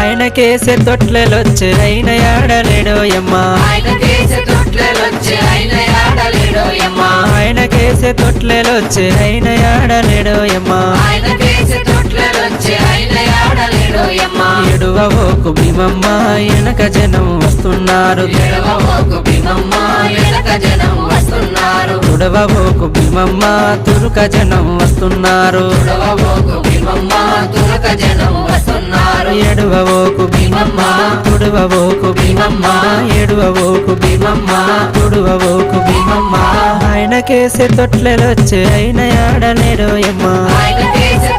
ఆయన కేసే తొట్లెలొచ్చే అయిన ఆడలేడోయమ్మ ఆయన కేసే తొట్లెలొచ్చే ఆయన ఆడలేడోయమ్మ ఆయన కేసే తొట్లెలొచ్చే అయిన ఆడలేడోయమ్మ ఆయన కేసే తొట్లెలొచ్చే ఆయన ఆడలేడోయమ్మ ఎడువవోకు భీమమ్మ వెనక జనం వస్తున్నారు ఎడవబోకు భీమమ్మ వెనక జనం వస్తున్నారు తుడవబోకు భీమమ్మ తురుక జనం వస్తున్నారు ఎడవబోకు భీమమ్మ తురక జనం వస్తున్నారు ఎడువవోకు భీమమ్మ తుడవబోకు భీమమ్మ ఎడువవోకు భీమమ్మ తుడవబోకు భీమమ్మ ఆయన కేసే తొట్లెలొచ్చే అయిన ఆడలేడోయమ్మ ఆయన కేసే